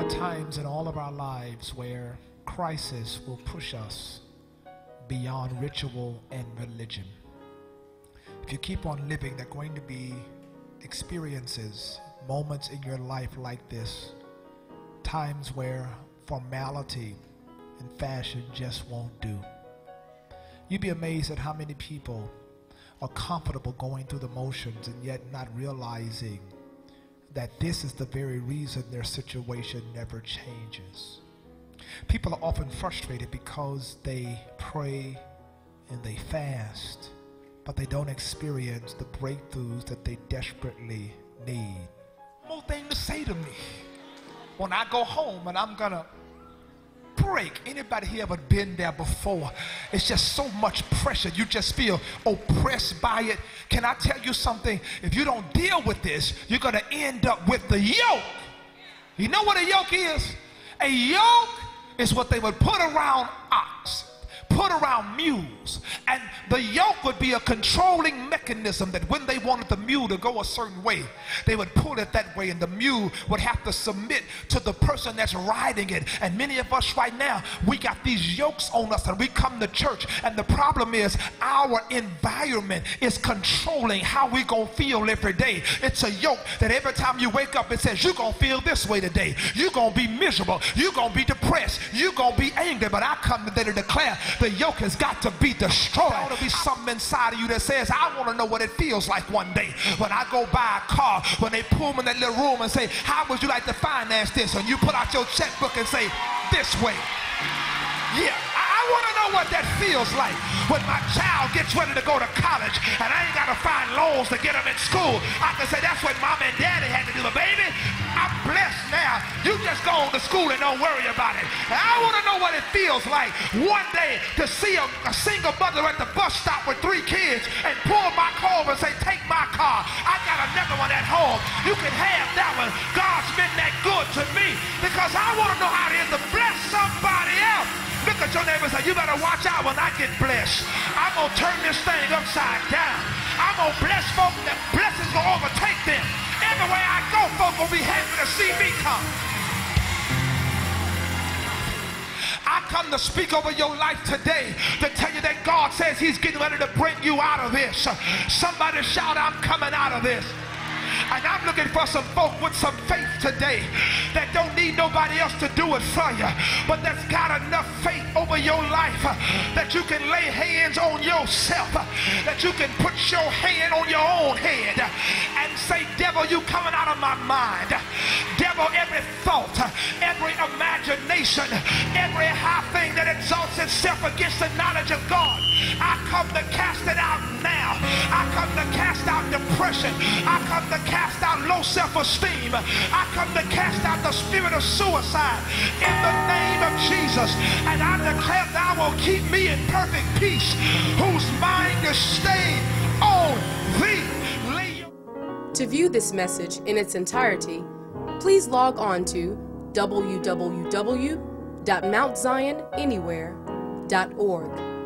times in all of our lives where crisis will push us beyond ritual and religion. If you keep on living, there are going to be experiences, moments in your life like this, times where formality and fashion just won't do. You'd be amazed at how many people are comfortable going through the motions and yet not realizing that this is the very reason their situation never changes. People are often frustrated because they pray and they fast, but they don't experience the breakthroughs that they desperately need. One more thing to say to me. When I go home and I'm gonna break. Anybody here ever been there before? It's just so much pressure. You just feel oppressed by it. Can I tell you something? If you don't deal with this, you're gonna end up with the yoke. You know what a yoke is? A yoke is what they would put around ox, put around mules, and the yoke would be a controlling mechanism that when they wanted the mule to go a certain way, they would pull it that way, and the mule would have to submit to the person that's riding it. And many of us right now, we got these yokes on us, and we come to church, and the problem is our environment is controlling how we gonna feel every day. It's a yoke that every time you wake up, it says you're gonna feel this way today, you're gonna be miserable, you're gonna be depressed, you're gonna be angry. But I come today to declare the yoke has got to be destroyed. There ought to be something inside of you that says, I want to know what it feels like one day when I go buy a car, when they pull me in that little room and say, how would you like to finance this? And you pull out your checkbook and say, this way. Yeah, I want to know what that feels like when my child gets ready to go to college and I ain't got to find loans to get them in school. I can say, that's what mom and daddy had to do. But baby, I'm blessed now. You just go on to school and don't worry about it. And I want to know what it feels like one day to see a single mother at the bus stop with 3 kids and pull my car over and say, take my car. I got another one at home. You can have that one. God's been that good to me because I want to know how it is to bless somebody else. Look at your neighbor and say, you better watch out when I get blessed. I'm going to turn this thing upside down. I'm going to bless folk that blessings will overtake them. Everywhere I go, folk will be happy to see me come. I come to speak over your life today to tell you that God says he's getting ready to bring you out of this. Somebody shout, I'm coming out of this. And I'm looking for some folk with some faith today that don't need nobody else to do it for you, but that's got enough faith over your life that you can lay hands on yourself, that you can put your hand on your own head and say, devil, you coming out of my mind. Devil, every thought, every imagination, every high thing that exalts itself against the knowledge of God, I come to cast it out now. I come to cast out depression. I come to cast out low self-esteem. I come to cast out the spirit of suicide in the name of Jesus. And I declare thou will keep me in perfect peace, whose mind is stayed on thee. To view this message in its entirety, please log on to www.mountzionanywhere.org.